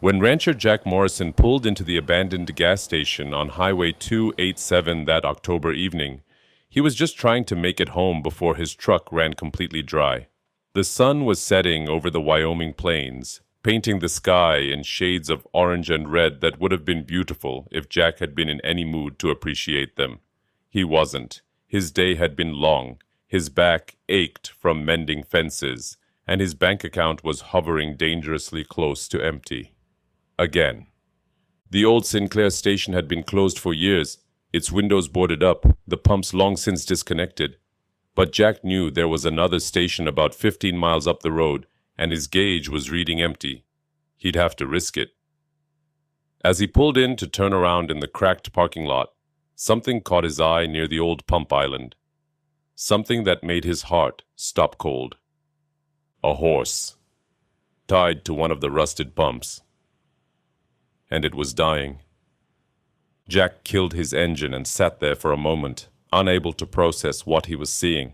When rancher Jack Morrison pulled into the abandoned gas station on Highway 287 that October evening, he was just trying to make it home before his truck ran completely dry. The sun was setting over the Wyoming plains, painting the sky in shades of orange and red that would have been beautiful if Jack had been in any mood to appreciate them. He wasn't. His day had been long, his back ached from mending fences, and his bank account was hovering dangerously close to empty. Again. The old Sinclair station had been closed for years, its windows boarded up, the pumps long since disconnected. But Jack knew there was another station about 15 miles up the road, and his gauge was reading empty. He'd have to risk it. As he pulled in to turn around in the cracked parking lot, something caught his eye near the old pump island. Something that made his heart stop cold. A horse, tied to one of the rusted pumps. And it was dying. Jack killed his engine and sat there for a moment, unable to process what he was seeing.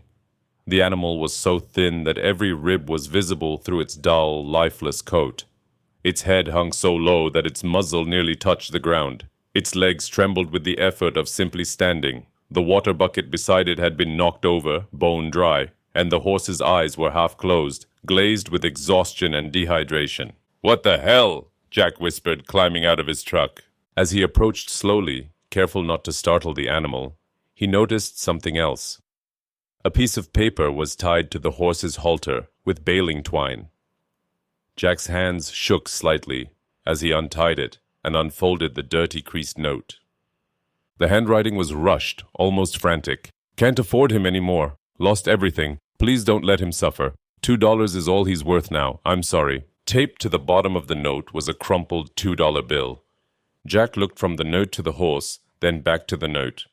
The animal was so thin that every rib was visible through its dull, lifeless coat. Its head hung so low that its muzzle nearly touched the ground. Its legs trembled with the effort of simply standing. The water bucket beside it had been knocked over, bone dry, and the horse's eyes were half closed, glazed with exhaustion and dehydration. "What the hell?" Jack whispered, climbing out of his truck. As he approached slowly, careful not to startle the animal, he noticed something else. A piece of paper was tied to the horse's halter with baling twine. Jack's hands shook slightly as he untied it and unfolded the dirty, creased note. The handwriting was rushed, almost frantic. "Can't afford him anymore. Lost everything. Please don't let him suffer. $2 is all he's worth now. I'm sorry." Taped to the bottom of the note was a crumpled $2 bill. Jack looked from the note to the horse, then back to the note.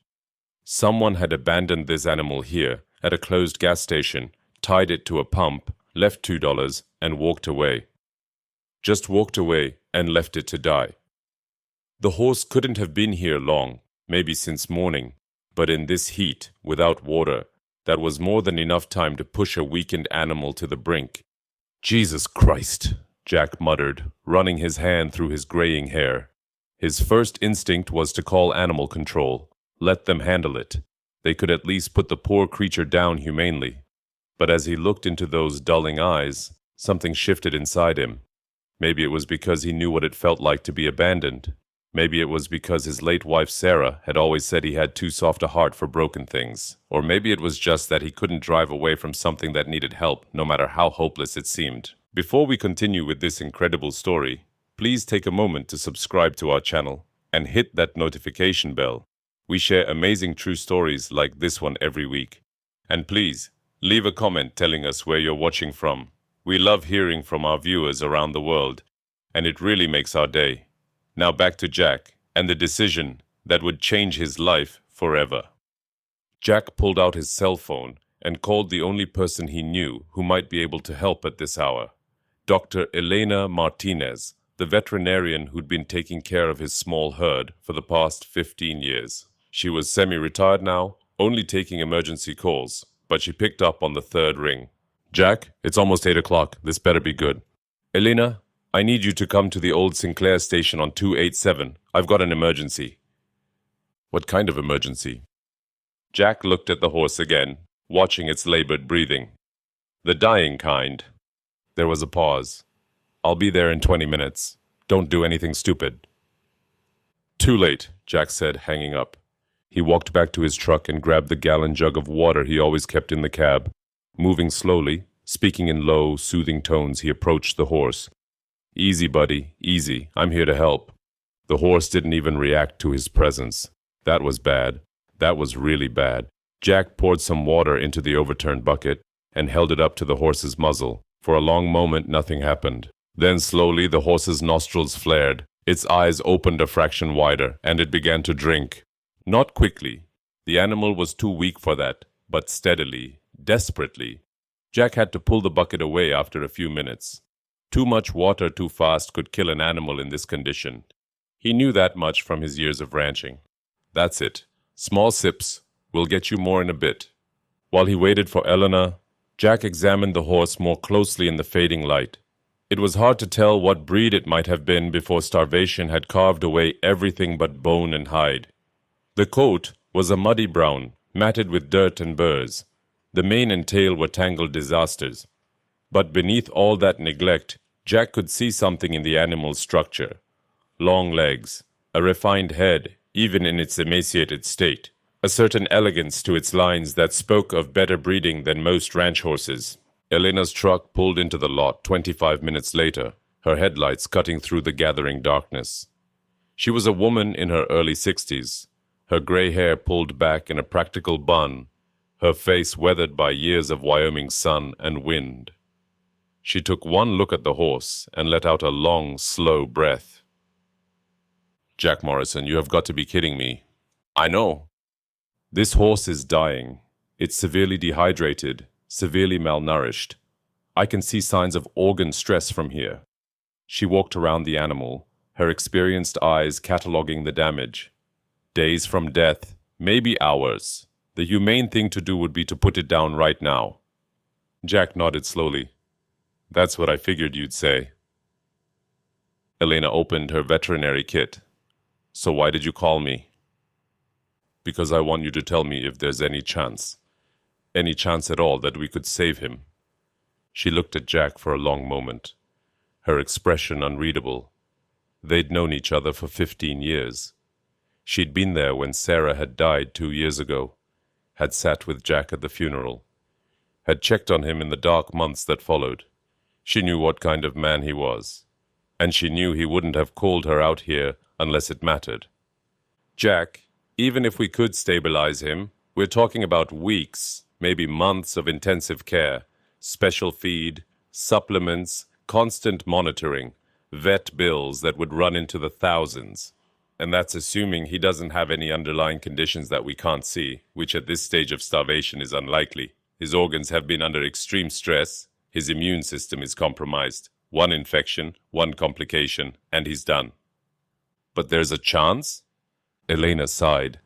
Someone had abandoned this animal here, at a closed gas station, tied it to a pump, left $2, and walked away. Just walked away and left it to die. The horse couldn't have been here long, maybe since morning, but in this heat, without water, that was more than enough time to push a weakened animal to the brink. "Jesus Christ," Jack muttered, running his hand through his graying hair. His first instinct was to call animal control. Let them handle it. They could at least put the poor creature down humanely. But as he looked into those dulling eyes, something shifted inside him. Maybe it was because he knew what it felt like to be abandoned. Maybe it was because his late wife Sarah had always said he had too soft a heart for broken things. Or maybe it was just that he couldn't drive away from something that needed help, no matter how hopeless it seemed. Before we continue with this incredible story, please take a moment to subscribe to our channel and hit that notification bell. We share amazing true stories like this one every week. And please, leave a comment telling us where you're watching from. We love hearing from our viewers around the world, and it really makes our day. Now back to Jack and the decision that would change his life forever. Jack pulled out his cell phone and called the only person he knew who might be able to help at this hour. Dr. Elena Martinez, the veterinarian who'd been taking care of his small herd for the past 15 years. She was semi-retired now, only taking emergency calls, but she picked up on the third ring. "Jack, it's almost 8 o'clock. This better be good." "Elena, I need you to come to the old Sinclair station on 287. I've got an emergency." "What kind of emergency?" Jack looked at the horse again, watching its labored breathing. "The dying kind." There was a pause. "I'll be there in 20 minutes. Don't do anything stupid." "Too late," Jack said, hanging up. He walked back to his truck and grabbed the gallon jug of water he always kept in the cab. Moving slowly, speaking in low, soothing tones, he approached the horse. "Easy, buddy, easy. I'm here to help." The horse didn't even react to his presence. That was bad. That was really bad. Jack poured some water into the overturned bucket and held it up to the horse's muzzle. For a long moment, nothing happened. Then slowly, the horse's nostrils flared. Its eyes opened a fraction wider, and it began to drink. Not quickly. The animal was too weak for that, but steadily, desperately. Jack had to pull the bucket away after a few minutes. Too much water too fast could kill an animal in this condition. He knew that much from his years of ranching. "That's it. Small sips. We'll get you more in a bit." While he waited for Elena, Jack examined the horse more closely in the fading light. It was hard to tell what breed it might have been before starvation had carved away everything but bone and hide. The coat was a muddy brown, matted with dirt and burrs. The mane and tail were tangled disasters. But beneath all that neglect, Jack could see something in the animal's structure. Long legs, a refined head, even in its emaciated state, a certain elegance to its lines that spoke of better breeding than most ranch horses. Elena's truck pulled into the lot 25 minutes later, her headlights cutting through the gathering darkness. She was a woman in her early 60s, her gray hair pulled back in a practical bun, her face weathered by years of Wyoming sun and wind. She took one look at the horse and let out a long, slow breath. "Jack Morrison, you have got to be kidding me." "I know. This horse is dying. It's severely dehydrated, severely malnourished. I can see signs of organ stress from here." She walked around the animal, her experienced eyes cataloging the damage. Days from death, maybe hours. The humane thing to do would be to put it down right now. Jack nodded slowly. "That's what I figured you'd say." Elena opened her veterinary kit. "So why did you call me?" "Because I want you to tell me if there's any chance at all that we could save him." She looked at Jack for a long moment, her expression unreadable. They'd known each other for 15 years. She'd been there when Sarah had died 2 years ago, had sat with Jack at the funeral, had checked on him in the dark months that followed. She knew what kind of man he was, and she knew he wouldn't have called her out here unless it mattered. "Jack, even if we could stabilize him, we're talking about weeks, maybe months of intensive care, special feed, supplements, constant monitoring, vet bills that would run into the thousands. And that's assuming he doesn't have any underlying conditions that we can't see, which at this stage of starvation is unlikely. His organs have been under extreme stress, his immune system is compromised. One infection, one complication, and he's done." "But there's a chance?" Elena sighed.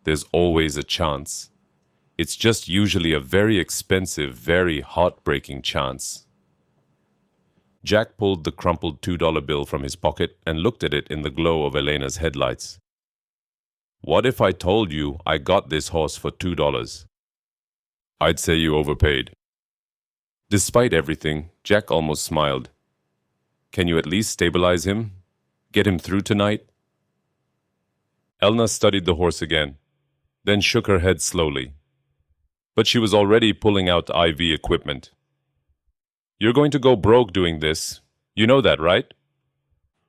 "There's always a chance. It's just usually a very expensive, very heartbreaking chance." Jack pulled the crumpled $2 bill from his pocket and looked at it in the glow of Elena's headlights. "What if I told you I got this horse for $2? "I'd say you overpaid." Despite everything, Jack almost smiled. "Can you at least stabilize him? Get him through tonight?" Elna studied the horse again, then shook her head slowly. But she was already pulling out IV equipment. "You're going to go broke doing this. You know that, right?"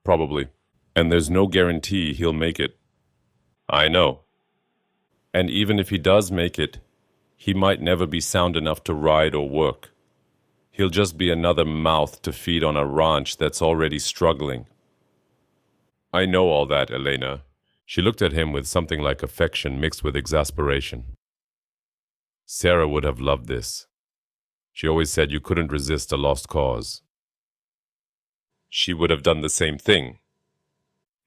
"Probably. And there's no guarantee he'll make it." "I know. And even if he does make it, he might never be sound enough to ride or work. He'll just be another mouth to feed on a ranch that's already struggling." "I know all that, Elena." She looked at him with something like affection mixed with exasperation. "Sarah would have loved this. She always said you couldn't resist a lost cause." "She would have done the same thing."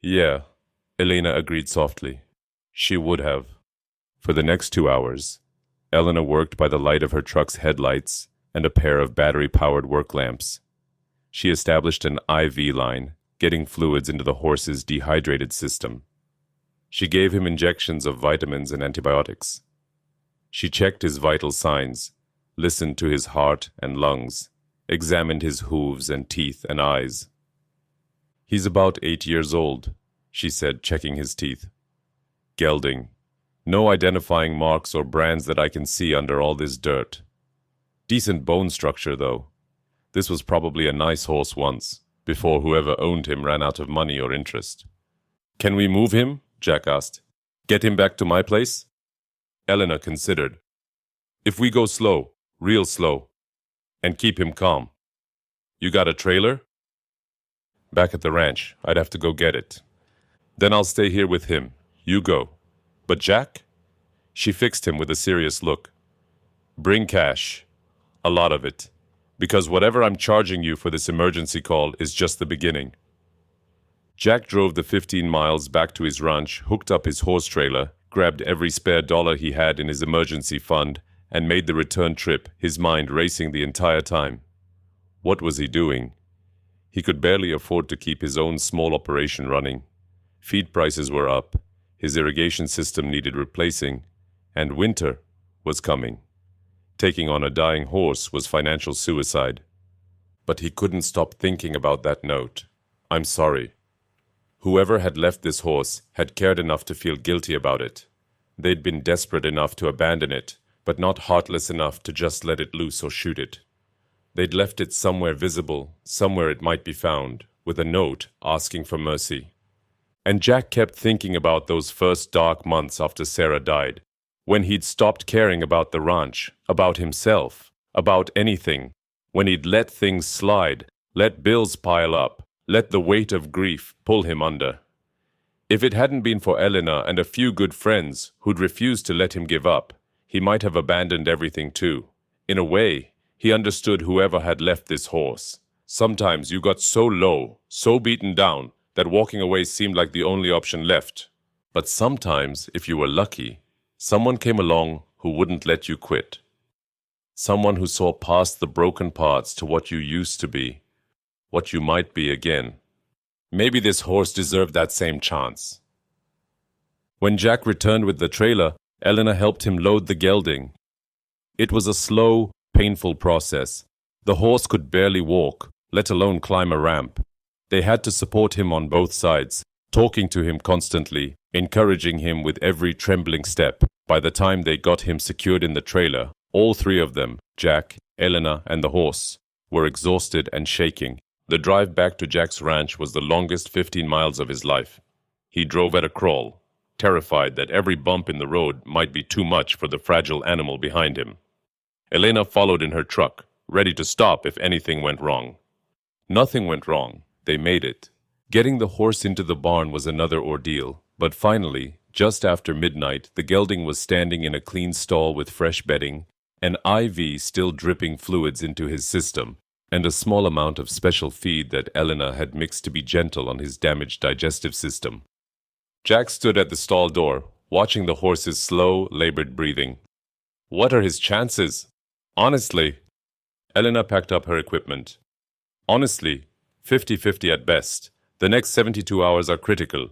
"Yeah," Elena agreed softly. "She would have." For the next 2 hours, Elena worked by the light of her truck's headlights and a pair of battery-powered work lamps. She established an IV line, getting fluids into the horse's dehydrated system. She gave him injections of vitamins and antibiotics. She checked his vital signs, listened to his heart and lungs, examined his hooves and teeth and eyes. "He's about 8 years old," she said, checking his teeth. "Gelding. No identifying marks or brands that I can see under all this dirt. Decent bone structure, though. This was probably a nice horse once, before whoever owned him ran out of money or interest." "Can we move him?" Jack asked. "Get him back to my place?" Elena considered. "If we go slow, real slow, and keep him calm." "You got a trailer?" "Back at the ranch. I'd have to go get it. Then I'll stay here with him. You go. But Jack?" She fixed him with a serious look. "Bring cash. A lot of it. Because whatever I'm charging you for this emergency call is just the beginning." Jack drove the 15 miles back to his ranch, hooked up his horse trailer, grabbed every spare dollar he had in his emergency fund, and made the return trip, his mind racing the entire time. What was he doing? He could barely afford to keep his own small operation running. Feed prices were up, his irrigation system needed replacing, and winter was coming. Taking on a dying horse was financial suicide. But he couldn't stop thinking about that note. I'm sorry. Whoever had left this horse had cared enough to feel guilty about it. They'd been desperate enough to abandon it, but not heartless enough to just let it loose or shoot it. They'd left it somewhere visible, somewhere it might be found, with a note asking for mercy. And Jack kept thinking about those first dark months after Sarah died, when he'd stopped caring about the ranch, about himself, about anything, when he'd let things slide, let bills pile up, let the weight of grief pull him under. If it hadn't been for Elena and a few good friends who'd refused to let him give up, he might have abandoned everything too. In a way, he understood whoever had left this horse. Sometimes you got so low, so beaten down, that walking away seemed like the only option left. But sometimes, if you were lucky, someone came along who wouldn't let you quit. Someone who saw past the broken parts to what you used to be, what you might be again. Maybe this horse deserved that same chance. When Jack returned with the trailer, Elena helped him load the gelding. It was a slow, painful process. The horse could barely walk, let alone climb a ramp. They had to support him on both sides, talking to him constantly, encouraging him with every trembling step. By the time they got him secured in the trailer, all three of them, Jack, Elena, and the horse, were exhausted and shaking. The drive back to Jack's ranch was the longest 15 miles of his life. He drove at a crawl, terrified that every bump in the road might be too much for the fragile animal behind him. Elena followed in her truck, ready to stop if anything went wrong. Nothing went wrong. They made it. Getting the horse into the barn was another ordeal, but finally, just after midnight, the gelding was standing in a clean stall with fresh bedding, an IV still dripping fluids into his system, and a small amount of special feed that Elena had mixed to be gentle on his damaged digestive system. Jack stood at the stall door, watching the horse's slow, labored breathing. What are his chances? Honestly. Elena packed up her equipment. Honestly, 50-50 at best. The next 72 hours are critical.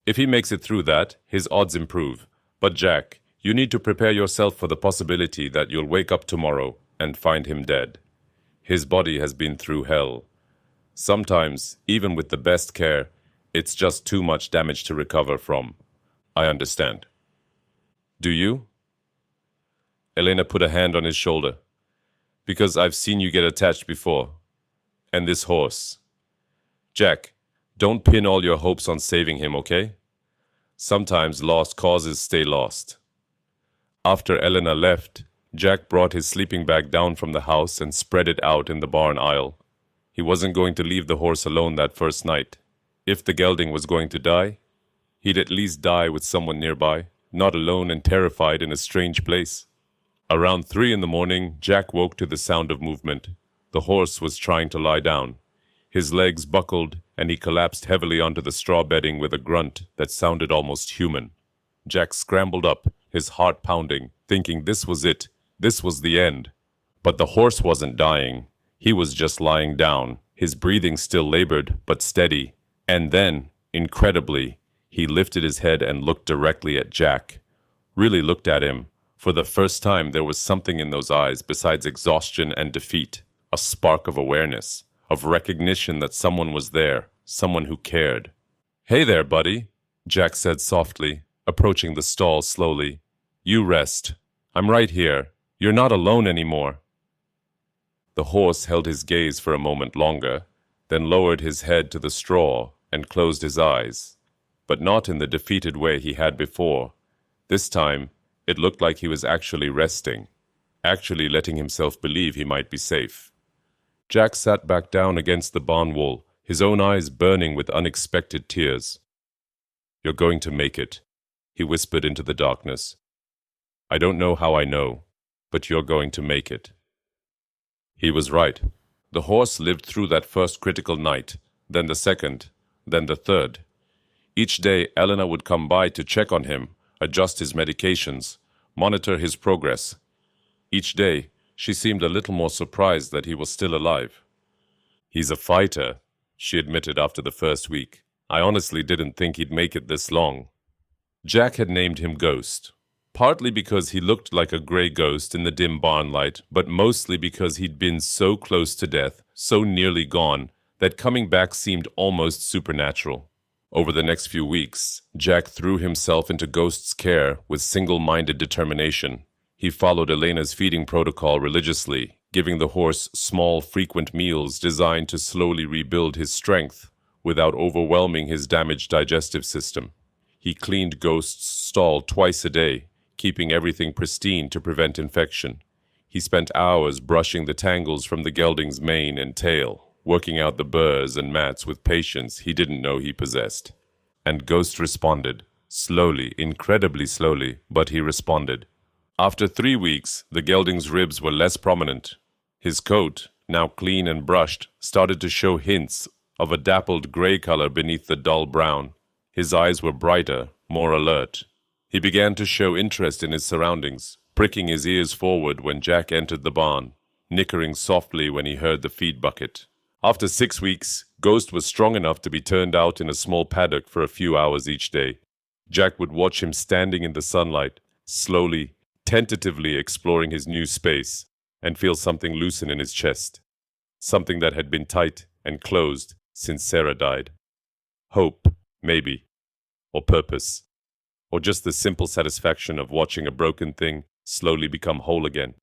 If he makes it through that, his odds improve. But Jack, you need to prepare yourself for the possibility that you'll wake up tomorrow and find him dead. His body has been through hell. Sometimes, even with the best care, it's just too much damage to recover from. I understand. Do you? Elena put a hand on his shoulder. Because I've seen you get attached before. And this horse. Jack, don't pin all your hopes on saving him, okay? Sometimes lost causes stay lost. After Elena left, Jack brought his sleeping bag down from the house and spread it out in the barn aisle. He wasn't going to leave the horse alone that first night. If the gelding was going to die, he'd at least die with someone nearby, not alone and terrified in a strange place. Around 3 in the morning, Jack woke to the sound of movement. The horse was trying to lie down. His legs buckled, and he collapsed heavily onto the straw bedding with a grunt that sounded almost human. Jack scrambled up, his heart pounding, thinking this was it. This was the end. But the horse wasn't dying. He was just lying down, his breathing still labored but steady. And then, incredibly, he lifted his head and looked directly at Jack. Really looked at him. For the first time, there was something in those eyes besides exhaustion and defeat. A spark of awareness, of recognition that someone was there, someone who cared. Hey there, buddy, Jack said softly, approaching the stall slowly. You rest. I'm right here. You're not alone anymore. The horse held his gaze for a moment longer, then lowered his head to the straw and closed his eyes. But not in the defeated way he had before. This time, it looked like he was actually resting, actually letting himself believe he might be safe. Jack sat back down against the barn wall, his own eyes burning with unexpected tears. You're going to make it, he whispered into the darkness. I don't know how I know, but you're going to make it. He was right. The horse lived through that first critical night, then the second, then the third. Each day, Elena would come by to check on him, adjust his medications, monitor his progress. Each day, she seemed a little more surprised that he was still alive. He's a fighter, she admitted after the first week. I honestly didn't think he'd make it this long. Jack had named him Ghost, partly because he looked like a gray ghost in the dim barn light, but mostly because he'd been so close to death, so nearly gone, that coming back seemed almost supernatural. Over the next few weeks, Jack threw himself into Ghost's care with single-minded determination. He followed Elena's feeding protocol religiously, giving the horse small, frequent meals designed to slowly rebuild his strength without overwhelming his damaged digestive system. He cleaned Ghost's stall twice a day, keeping everything pristine to prevent infection. He spent hours brushing the tangles from the gelding's mane and tail, working out the burrs and mats with patience he didn't know he possessed. And Ghost responded. Slowly, incredibly slowly, but he responded. After 3 weeks, the gelding's ribs were less prominent. His coat, now clean and brushed, started to show hints of a dappled gray color beneath the dull brown. His eyes were brighter, more alert. He began to show interest in his surroundings, pricking his ears forward when Jack entered the barn, nickering softly when he heard the feed bucket. After 6 weeks, Ghost was strong enough to be turned out in a small paddock for a few hours each day. Jack would watch him standing in the sunlight, slowly, tentatively exploring his new space, and feel something loosen in his chest. Something that had been tight and closed since Sarah died. Hope, maybe. Or purpose. Or just the simple satisfaction of watching a broken thing slowly become whole again.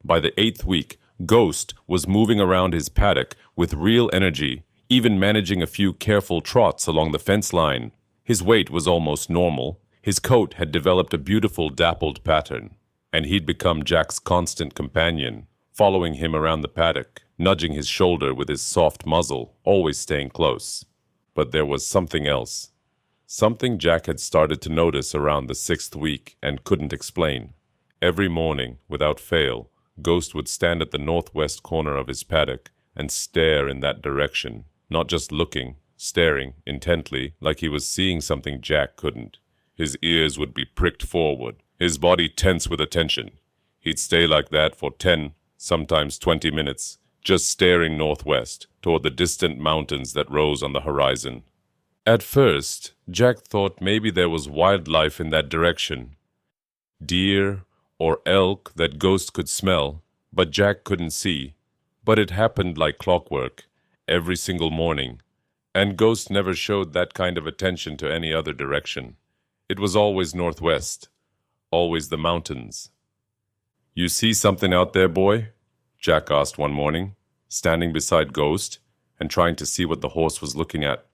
By the 8th week, Ghost was moving around his paddock with real energy, even managing a few careful trots along the fence line. His weight was almost normal. His coat had developed a beautiful dappled pattern, and he'd become Jack's constant companion, following him around the paddock, nudging his shoulder with his soft muzzle, always staying close. But there was something else. Something Jack had started to notice around the 6th week and couldn't explain. Every morning, without fail, Ghost would stand at the northwest corner of his paddock and stare in that direction, not just looking, staring intently like he was seeing something Jack couldn't. His ears would be pricked forward, his body tense with attention. He'd stay like that for 10, sometimes 20 minutes, just staring northwest toward the distant mountains that rose on the horizon. At first, Jack thought maybe there was wildlife in that direction. Deer or elk that Ghost could smell, but Jack couldn't see. But it happened like clockwork, every single morning, and Ghost never showed that kind of attention to any other direction. It was always northwest, always the mountains. "You see something out there, boy?" Jack asked one morning, standing beside Ghost and trying to see what the horse was looking at.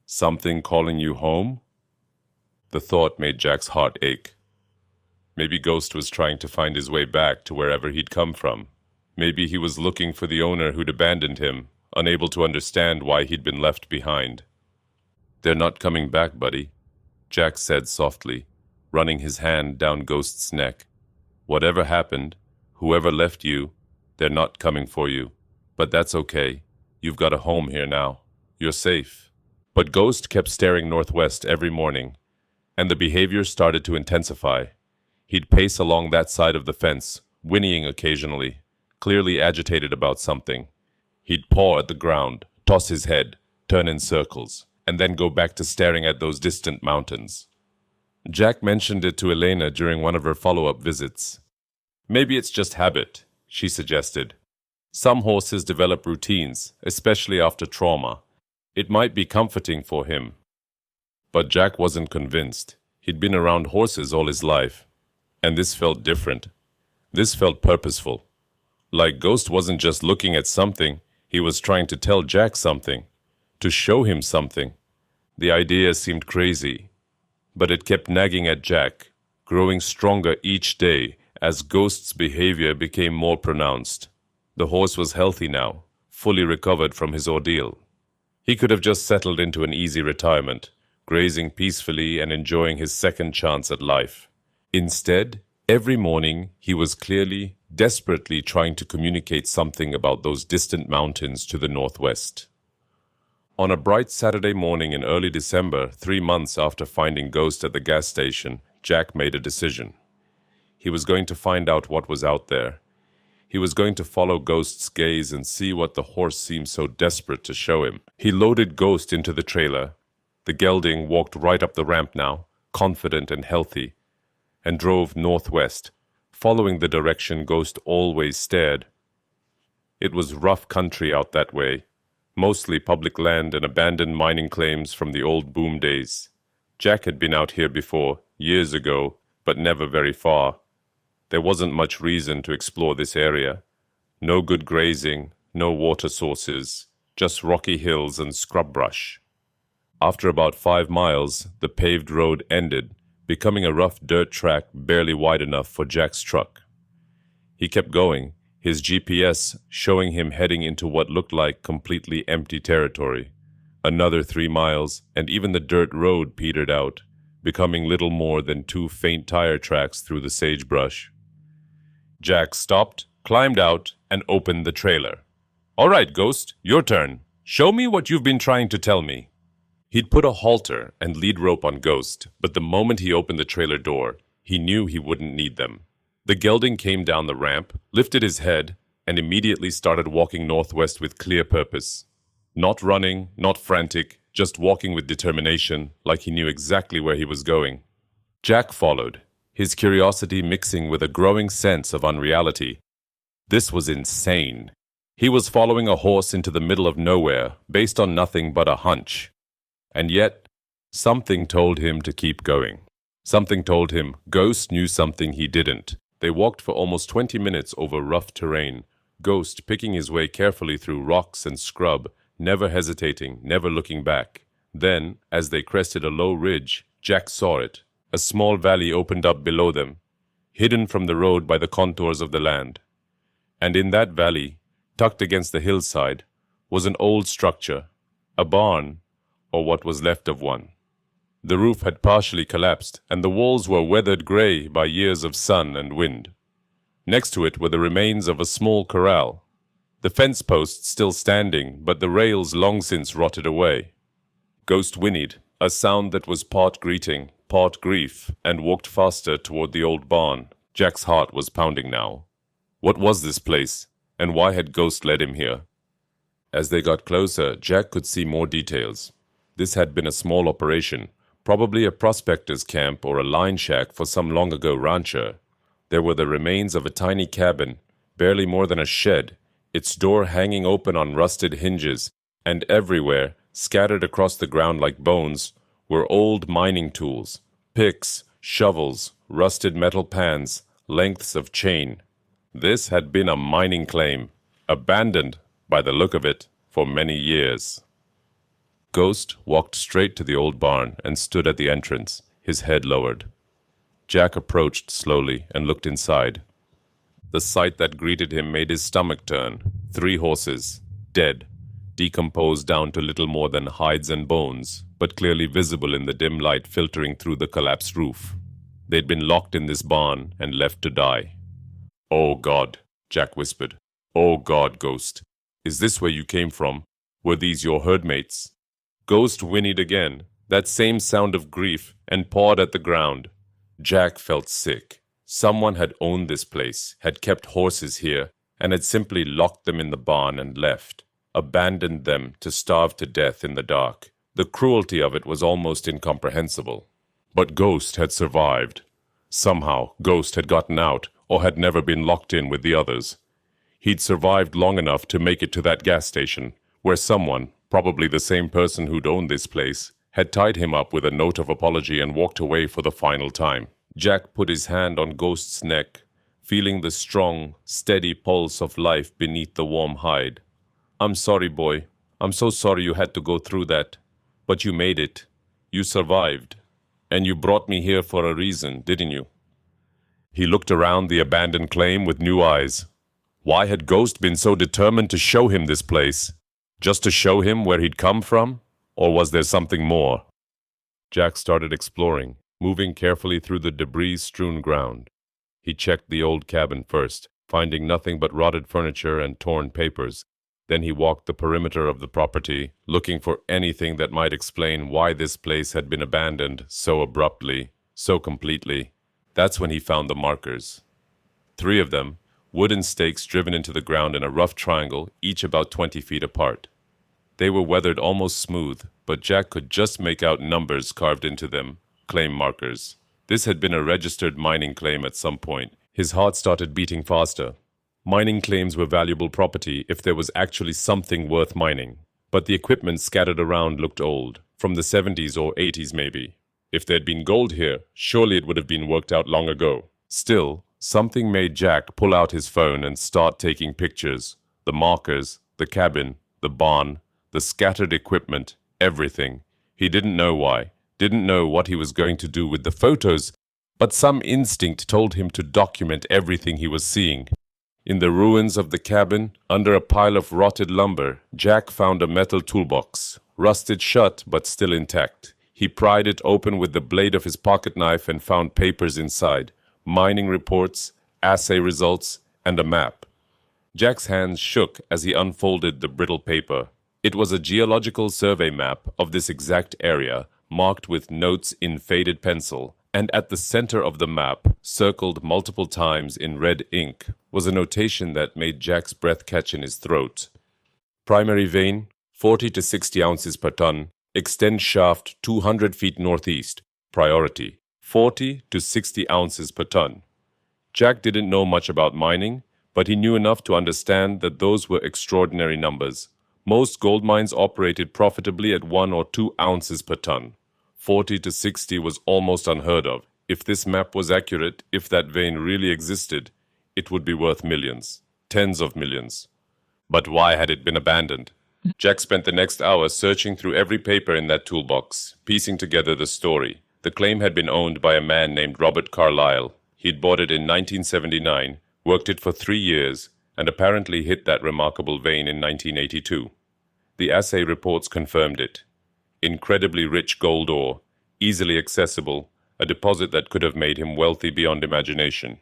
"Something calling you home?" The thought made Jack's heart ache. Maybe Ghost was trying to find his way back to wherever he'd come from. Maybe he was looking for the owner who'd abandoned him, unable to understand why he'd been left behind. "They're not coming back, buddy," Jack said softly, running his hand down Ghost's neck. "Whatever happened, whoever left you, they're not coming for you. But that's okay. You've got a home here now. You're safe." But Ghost kept staring northwest every morning, and the behavior started to intensify. He'd pace along that side of the fence, whinnying occasionally, clearly agitated about something. He'd paw at the ground, toss his head, turn in circles, and then go back to staring at those distant mountains. Jack mentioned it to Elena during one of her follow-up visits. "Maybe it's just habit," she suggested. "Some horses develop routines, especially after trauma. It might be comforting for him." But Jack wasn't convinced. He'd been around horses all his life. And this felt different. This felt purposeful. Like Ghost wasn't just looking at something, he was trying to tell Jack something, to show him something. The idea seemed crazy, but it kept nagging at Jack, growing stronger each day as Ghost's behavior became more pronounced. The horse was healthy now, fully recovered from his ordeal. He could have just settled into an easy retirement, grazing peacefully and enjoying his second chance at life. Instead, every morning he was clearly, desperately trying to communicate something about those distant mountains to the northwest. On a bright Saturday morning in early December, 3 months after finding Ghost at the gas station, Jack made a decision. He was going to find out what was out there. He was going to follow Ghost's gaze and see what the horse seemed so desperate to show him. He loaded Ghost into the trailer. The gelding walked right up the ramp now, confident and healthy, and drove northwest, following the direction Ghost always stared. It was rough country out that way, mostly public land and abandoned mining claims from the old boom days. Jack had been out here before, years ago, but never very far. There wasn't much reason to explore this area. No good grazing, no water sources, just rocky hills and scrub brush. After about 5 miles, the paved road ended, becoming a rough dirt track barely wide enough for Jack's truck. He kept going, his GPS showing him heading into what looked like completely empty territory. Another 3 miles, and even the dirt road petered out, becoming little more than 2 faint tire tracks through the sagebrush. Jack stopped, climbed out, and opened the trailer. "All right, Ghost, your turn. Show me what you've been trying to tell me." He'd put a halter and lead rope on Ghost, but the moment he opened the trailer door, he knew he wouldn't need them. The gelding came down the ramp, lifted his head, and immediately started walking northwest with clear purpose. Not running, not frantic, just walking with determination, like he knew exactly where he was going. Jack followed, his curiosity mixing with a growing sense of unreality. This was insane. He was following a horse into the middle of nowhere, based on nothing but a hunch. And yet, something told him to keep going. Something told him Ghost knew something he didn't. They walked for almost 20 minutes over rough terrain, Ghost picking his way carefully through rocks and scrub, never hesitating, never looking back. Then, as they crested a low ridge, Jack saw it. A small valley opened up below them, hidden from the road by the contours of the land. And in that valley, tucked against the hillside, was an old structure, a barn, or what was left of one. The roof had partially collapsed, and the walls were weathered gray by years of sun and wind. Next to it were the remains of a small corral, the fence posts still standing, but the rails long since rotted away. Ghost whinnied, a sound that was part greeting, part grief, and walked faster toward the old barn. Jack's heart was pounding now. What was this place, and why had Ghost led him here? As they got closer, Jack could see more details. This had been a small operation, probably a prospector's camp or a line shack for some long-ago rancher. There were the remains of a tiny cabin, barely more than a shed, its door hanging open on rusted hinges, and everywhere, scattered across the ground like bones, were old mining tools, picks, shovels, rusted metal pans, lengths of chain. This had been a mining claim, abandoned, by the look of it, for many years. Ghost walked straight to the old barn and stood at the entrance, his head lowered. Jack approached slowly and looked inside. The sight that greeted him made his stomach turn. 3 horses, dead, decomposed down to little more than hides and bones, but clearly visible in the dim light filtering through the collapsed roof. They'd been locked in this barn and left to die. "Oh God," Jack whispered. "Oh God, Ghost. Is this where you came from? Were these your herdmates?" Ghost whinnied again, that same sound of grief, and pawed at the ground. Jack felt sick. Someone had owned this place, had kept horses here, and had simply locked them in the barn and left, abandoned them to starve to death in the dark. The cruelty of it was almost incomprehensible. But Ghost had survived. Somehow, Ghost had gotten out, or had never been locked in with the others. He'd survived long enough to make it to that gas station, where someone, probably the same person who'd owned this place, had tied him up with a note of apology and walked away for the final time. Jack put his hand on Ghost's neck, feeling the strong, steady pulse of life beneath the warm hide. "I'm sorry, boy. I'm so sorry you had to go through that. But you made it. You survived. And you brought me here for a reason, didn't you?" He looked around the abandoned claim with new eyes. Why had Ghost been so determined to show him this place? Just to show him where he'd come from? Or was there something more? Jack started exploring, moving carefully through the debris-strewn ground. He checked the old cabin first, finding nothing but rotted furniture and torn papers. Then he walked the perimeter of the property, looking for anything that might explain why this place had been abandoned so abruptly, so completely. That's when he found the markers. 3 of them, wooden stakes driven into the ground in a rough triangle, each about 20 feet apart. They were weathered almost smooth, but Jack could just make out numbers carved into them, claim markers. This had been a registered mining claim at some point. His heart started beating faster. Mining claims were valuable property if there was actually something worth mining. But the equipment scattered around looked old, from the 70s or 80s maybe. If there'd been gold here, surely it would have been worked out long ago. Still, something made Jack pull out his phone and start taking pictures. The markers, the cabin, the barn, the scattered equipment, everything. He didn't know why, didn't know what he was going to do with the photos, but some instinct told him to document everything he was seeing. In the ruins of the cabin, under a pile of rotted lumber, Jack found a metal toolbox, rusted shut but still intact. He pried it open with the blade of his pocket knife and found papers inside, mining reports, assay results, and a map. Jack's hands shook as he unfolded the brittle paper. It was a geological survey map of this exact area, marked with notes in faded pencil, and at the center of the map, circled multiple times in red ink, was a notation that made Jack's breath catch in his throat. Primary vein, 40 to 60 ounces per ton. Extend shaft 200 feet northeast. Priority, 40 to 60 ounces per ton. Jack didn't know much about mining, but he knew enough to understand that those were extraordinary numbers. Most gold mines operated profitably at 1 or 2 ounces per ton. 40 to 60 was almost unheard of. If this map was accurate, if that vein really existed, it would be worth millions, tens of millions. But why had it been abandoned? Jack spent the next hour searching through every paper in that toolbox, piecing together the story. The claim had been owned by a man named Robert Carlyle. He'd bought it in 1979, worked it for 3 years, and apparently hit that remarkable vein in 1982. The assay reports confirmed it. Incredibly rich gold ore, easily accessible, a deposit that could have made him wealthy beyond imagination.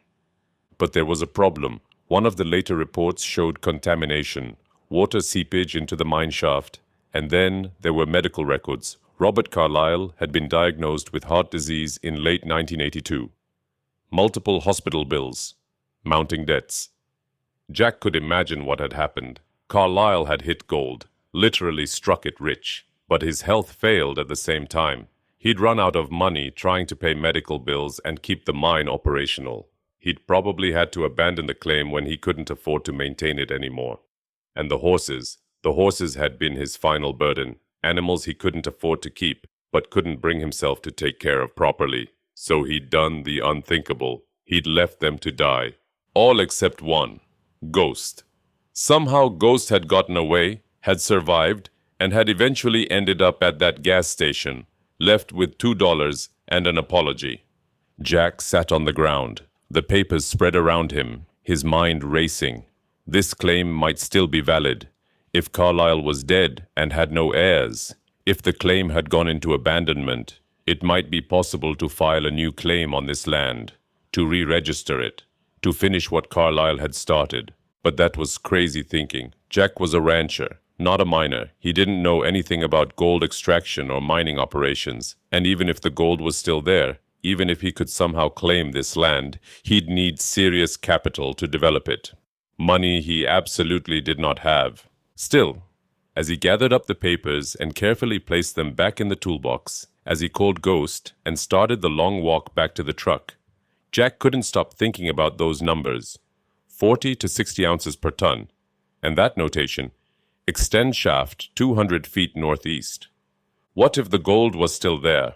But there was a problem. One of the later reports showed contamination, water seepage into the mine shaft, and then there were medical records. Robert Carlyle had been diagnosed with heart disease in late 1982. Multiple hospital bills, mounting debts. Jack could imagine what had happened. Carlyle had hit gold, literally struck it rich, but his health failed at the same time. He'd run out of money trying to pay medical bills and keep the mine operational. He'd probably had to abandon the claim when he couldn't afford to maintain it anymore. And the horses had been his final burden, animals he couldn't afford to keep, but couldn't bring himself to take care of properly. So he'd done the unthinkable. He'd left them to die. All except one. Ghost. Somehow Ghost had gotten away, had survived, and had eventually ended up at that gas station, left with $2 and an apology. Jack sat on the ground, the papers spread around him, his mind racing. This claim might still be valid. If Carlyle was dead and had no heirs, if the claim had gone into abandonment, it might be possible to file a new claim on this land, to re-register it, to finish what Carlyle had started. But that was crazy thinking. Jack was a rancher, not a miner. He didn't know anything about gold extraction or mining operations. And even if the gold was still there, even if he could somehow claim this land, he'd need serious capital to develop it. Money he absolutely did not have. Still, as he gathered up the papers and carefully placed them back in the toolbox, as he called Ghost and started the long walk back to the truck, Jack couldn't stop thinking about those numbers. 40 to 60 ounces per ton. And that notation, extend shaft 200 feet northeast. What if the gold was still there?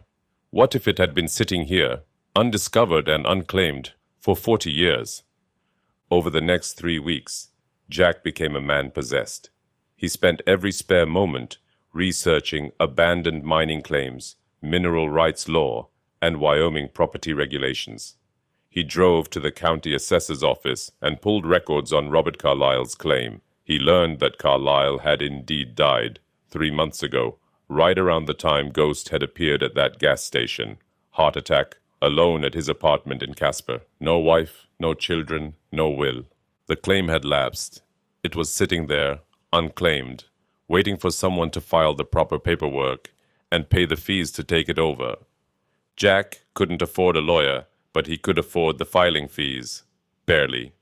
What if it had been sitting here, undiscovered and unclaimed, for 40 years? Over the next 3 weeks, Jack became a man possessed. He spent every spare moment researching abandoned mining claims, mineral rights law, and Wyoming property regulations. He drove to the county assessor's office and pulled records on Robert Carlyle's claim. He learned that Carlyle had indeed died 3 months ago, right around the time Ghost had appeared at that gas station. Heart attack, alone at his apartment in Casper. No wife, no children, no will. The claim had lapsed. It was sitting there, unclaimed, waiting for someone to file the proper paperwork and pay the fees to take it over. Jack couldn't afford a lawyer, but he could afford the filing fees. Barely.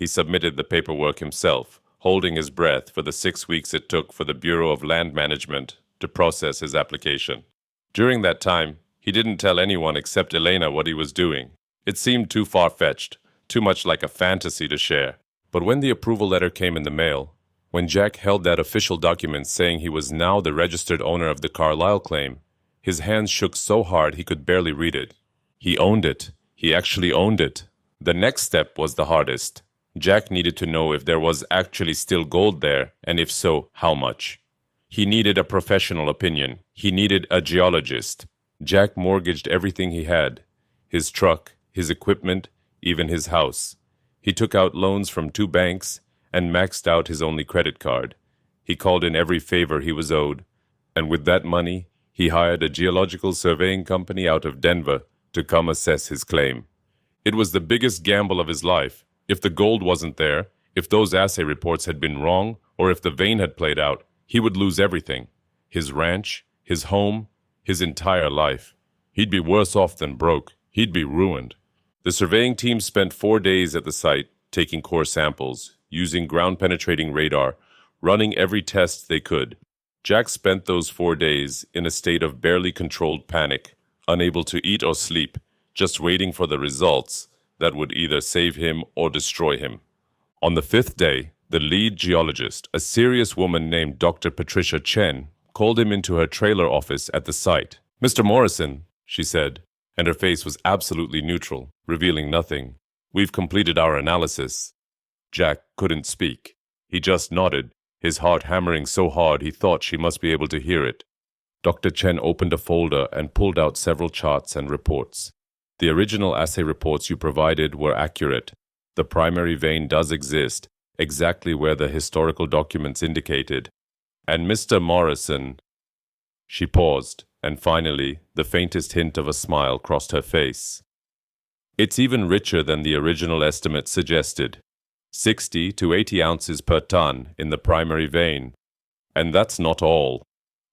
He submitted the paperwork himself, holding his breath for the 6 weeks it took for the Bureau of Land Management to process his application. During that time, he didn't tell anyone except Elena what he was doing. It seemed too far-fetched, too much like a fantasy to share. But when the approval letter came in the mail, when Jack held that official document saying he was now the registered owner of the Carlisle claim, his hands shook so hard he could barely read it. He owned it. He actually owned it. The next step was the hardest. Jack needed to know if there was actually still gold there, and if so, how much. He needed a professional opinion. He needed a geologist. Jack mortgaged everything he had, his truck, his equipment, even his house. He took out loans from 2 banks and maxed out his only credit card. He called in every favor he was owed, and with that money, he hired a geological surveying company out of Denver to come assess his claim. It was the biggest gamble of his life. If the gold wasn't there, if those assay reports had been wrong, or if the vein had played out, he would lose everything. His ranch, his home, his entire life. He'd be worse off than broke. He'd be ruined. The surveying team spent 4 days at the site, taking core samples, using ground-penetrating radar, running every test they could. Jack spent those 4 days in a state of barely controlled panic, unable to eat or sleep, just waiting for the results that would either save him or destroy him. On the 5th day, the lead geologist, a serious woman named Dr. Patricia Chen, called him into her trailer office at the site. "Mr. Morrison," she said, and her face was absolutely neutral, revealing nothing. "We've completed our analysis." Jack couldn't speak. He just nodded, his heart hammering so hard he thought she must be able to hear it. Dr. Chen opened a folder and pulled out several charts and reports. "The original assay reports you provided were accurate. The primary vein does exist, exactly where the historical documents indicated. And Mr. Morrison—" She paused, and finally, the faintest hint of a smile crossed her face. "It's even richer than the original estimate suggested. 60 to 80 ounces per ton in the primary vein. And that's not all.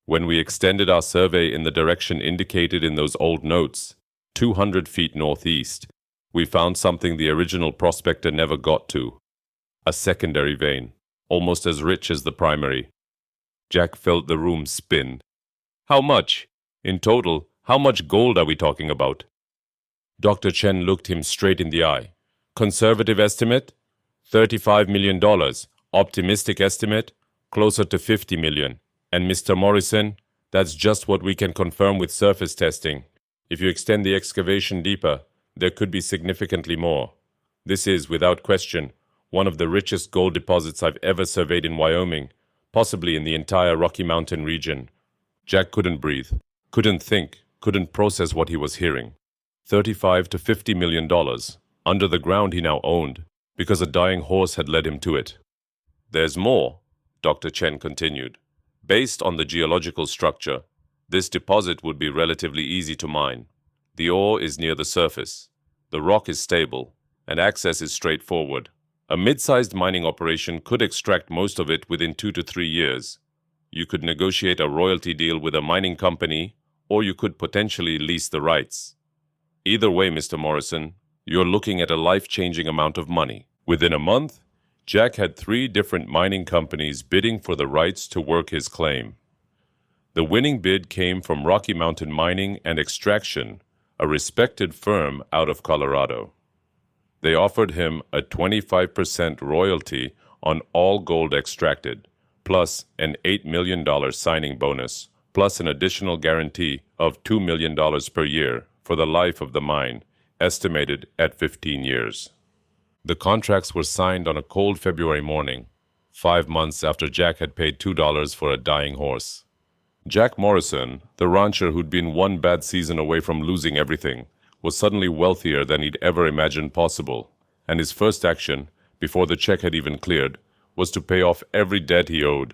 When we extended our survey in the direction indicated in those old notes, 200 feet northeast, we found something the original prospector never got to. A secondary vein, almost as rich as the primary." Jack felt the room spin. "How much? In total, how much gold are we talking about?" Dr. Chen looked him straight in the eye. "Conservative estimate? $35 million. Optimistic estimate? Closer to 50 million. And Mr. Morrison, that's just what we can confirm with surface testing. If you extend the excavation deeper, there could be significantly more. This is, without question, one of the richest gold deposits I've ever surveyed in Wyoming, possibly in the entire Rocky Mountain region." Jack couldn't breathe, couldn't think, couldn't process what he was hearing. $35 to $50 million, under the ground he now owned, because a dying horse had led him to it. "There's more," Dr. Chen continued. "Based on the geological structure, this deposit would be relatively easy to mine. The ore is near the surface. The rock is stable, and access is straightforward. A mid-sized mining operation could extract most of it within 2 to 3 years. You could negotiate a royalty deal with a mining company, or you could potentially lease the rights. Either way, Mr. Morrison, you're looking at a life-changing amount of money." Within a month, Jack had 3 different mining companies bidding for the rights to work his claim. The winning bid came from Rocky Mountain Mining and Extraction, a respected firm out of Colorado. They offered him a 25% royalty on all gold extracted, plus an $8 million signing bonus, plus an additional guarantee of $2 million per year for the life of the mine, estimated at 15 years. The contracts were signed on a cold February morning, 5 months after Jack had paid $2 for a dying horse. Jack Morrison, the rancher who'd been one bad season away from losing everything, was suddenly wealthier than he'd ever imagined possible, and his first action, before the check had even cleared, was to pay off every debt he owed.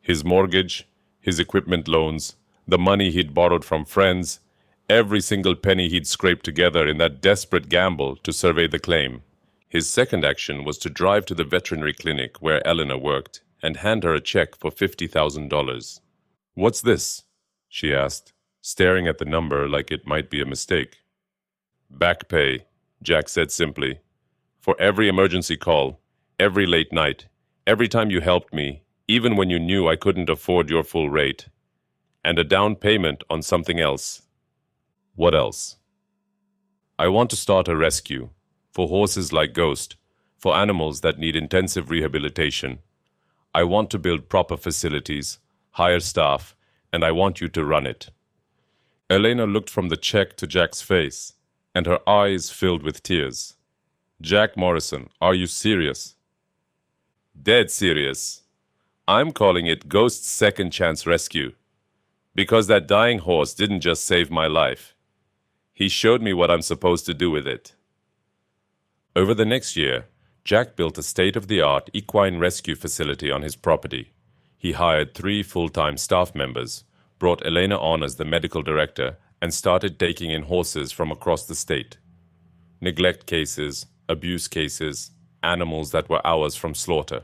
His mortgage, his equipment loans, the money he'd borrowed from friends, every single penny he'd scraped together in that desperate gamble to survey the claim. His second action was to drive to the veterinary clinic where Eleanor worked and hand her a check for $50,000. "What's this?" she asked, staring at the number like it might be a mistake. "Back pay," Jack said simply. "For every emergency call, Every late night, every time you helped me, even when you knew I couldn't afford your full rate. And a down payment on something else. What else? I want to start a rescue for horses like Ghost, for animals that need intensive rehabilitation. I want to build proper facilities, hire staff, and I want you to run it. Elena looked from the check to Jack's face, and her eyes filled with tears. Jack Morrison, are you serious? Dead serious. I'm calling it Ghost's Second Chance Rescue. Because that dying horse didn't just save my life. He showed me what I'm supposed to do with it. Over the next year, Jack built a state-of-the-art equine rescue facility on his property. He hired 3 full-time staff members, brought Elena on as the medical director, and started taking in horses from across the state. Neglect cases, abuse cases, animals that were hours from slaughter.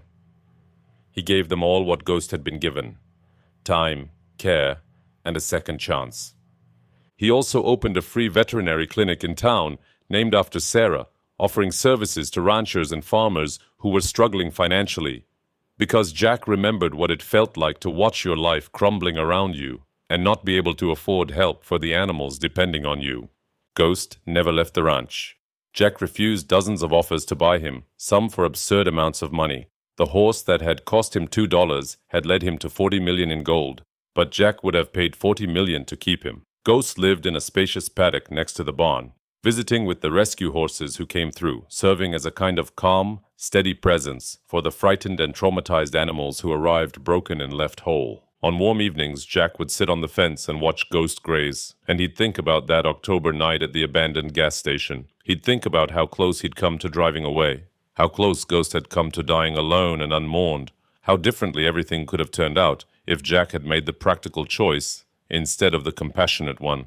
He gave them all what Ghost had been given: time, care, and a second chance. He also opened a free veterinary clinic in town named after Sarah, offering services to ranchers and farmers who were struggling financially. Because Jack remembered what it felt like to watch your life crumbling around you and not be able to afford help for the animals depending on you. Ghost never left the ranch. Jack refused dozens of offers to buy him, some for absurd amounts of money. The horse that had cost him $2 had led him to $40 million in gold, but Jack would have paid $40 million to keep him. Ghost lived in a spacious paddock next to the barn, visiting with the rescue horses who came through, serving as a kind of calm, steady presence for the frightened and traumatized animals who arrived broken and left whole. On warm evenings, Jack would sit on the fence and watch Ghost graze, and he'd think about that October night at the abandoned gas station. He'd think about how close he'd come to driving away, how close Ghost had come to dying alone and unmourned, how differently everything could have turned out if Jack had made the practical choice instead of the compassionate one.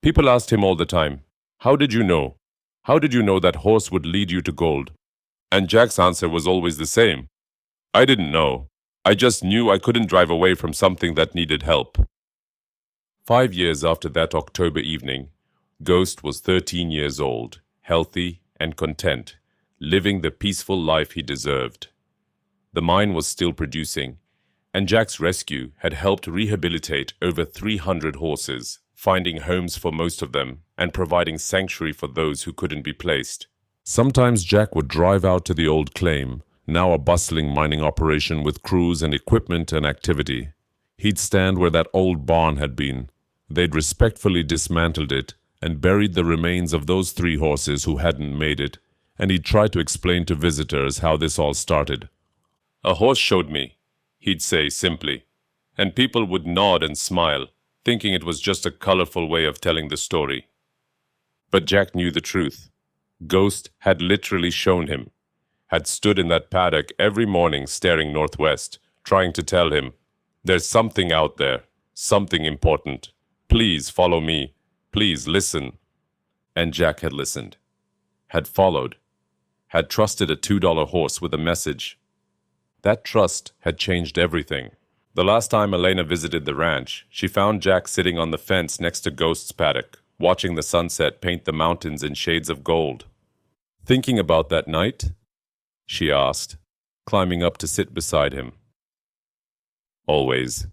People asked him all the time, "How did you know? How did you know that horse would lead you to gold?" And Jack's answer was always the same: "I didn't know. I just knew I couldn't drive away from something that needed help." 5 years after that October evening, Ghost was 13 years old, healthy and content, living the peaceful life he deserved. The mine was still producing, and Jack's rescue had helped rehabilitate over 300 horses, finding homes for most of them and providing sanctuary for those who couldn't be placed. Sometimes Jack would drive out to the old claim, now a bustling mining operation with crews and equipment and activity. He'd stand where that old barn had been. They'd respectfully dismantled it and buried the remains of those 3 horses who hadn't made it, and he'd try to explain to visitors how this all started. "A horse showed me," he'd say simply, and people would nod and smile, thinking it was just a colorful way of telling the story. But Jack knew the truth. Ghost had literally shown him, had stood in that paddock every morning staring northwest, trying to tell him, "There's something out there, something important. Please follow me. Please listen." And Jack had listened, had followed, had trusted a $2 horse with a message. That trust had changed everything. The last time Elena visited the ranch, she found Jack sitting on the fence next to Ghost's paddock, watching the sunset paint the mountains in shades of gold. "Thinking about that night?" she asked, climbing up to sit beside him. "Always,"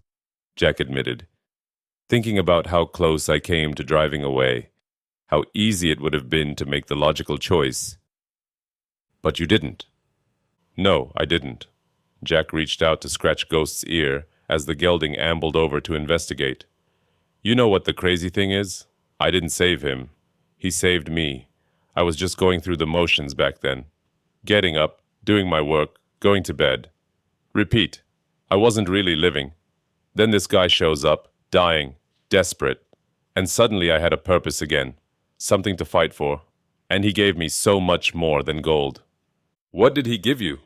Jack admitted. "Thinking about how close I came to driving away, how easy it would have been to make the logical choice. But you didn't." "No, I didn't." Jack reached out to scratch Ghost's ear as the gelding ambled over to investigate. "You know what the crazy thing is? I didn't save him. He saved me. I was just going through the motions back then. Getting up, doing my work, going to bed. Repeat. I wasn't really living. Then this guy shows up, dying, desperate, and suddenly I had a purpose again, something to fight for. And he gave me so much more than gold." "What did he give you?"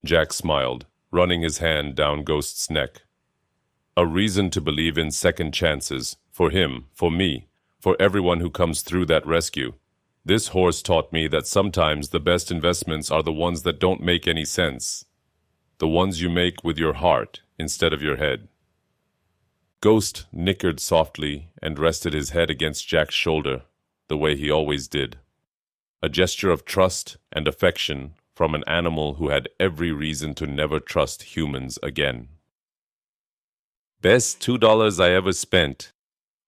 Jack smiled, running his hand down Ghost's neck. "A reason to believe in second chances, for him, for me, for everyone who comes through that rescue. This horse taught me that sometimes the best investments are the ones that don't make any sense. The ones you make with your heart instead of your head." Ghost nickered softly and rested his head against Jack's shoulder, the way he always did. A gesture of trust and affection from an animal who had every reason to never trust humans again. "Best $2 I ever spent,"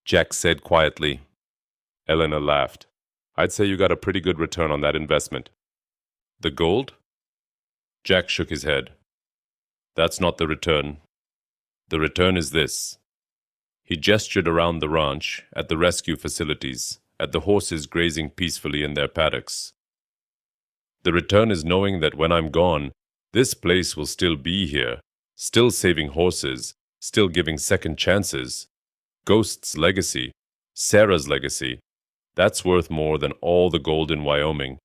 Jack said quietly. Eleanor laughed. "I'd say you got a pretty good return on that investment." "The gold?" Jack shook his head. "That's not the return. The return is this." He gestured around the ranch, at the rescue facilities, at the horses grazing peacefully in their paddocks. "The return is knowing that when I'm gone, this place will still be here, still saving horses, still giving second chances. Ghost's legacy, Sarah's legacy, that's worth more than all the gold in Wyoming."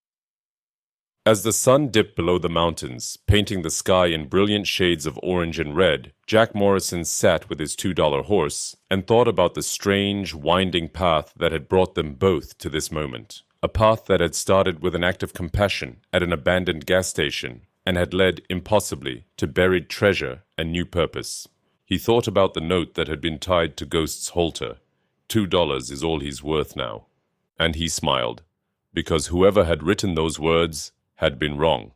As the sun dipped below the mountains, painting the sky in brilliant shades of orange and red, Jack Morrison sat with his $2 horse and thought about the strange, winding path that had brought them both to this moment. A path that had started with an act of compassion at an abandoned gas station and had led, impossibly, to buried treasure and new purpose. He thought about the note that had been tied to Ghost's halter. $2 is all he's worth now. And he smiled, because whoever had written those words had been wrong.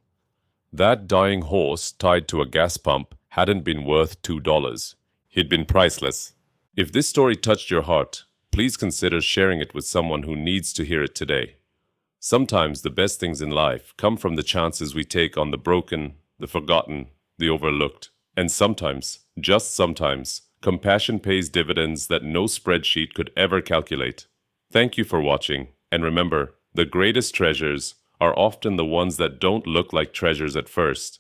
That dying horse tied to a gas pump hadn't been worth $2. He'd been priceless. If this story touched your heart, please consider sharing it with someone who needs to hear it today. Sometimes the best things in life come from the chances we take on the broken, the forgotten, the overlooked. And sometimes, just sometimes, compassion pays dividends that no spreadsheet could ever calculate. Thank you for watching, and remember, the greatest treasures are often the ones that don't look like treasures at first.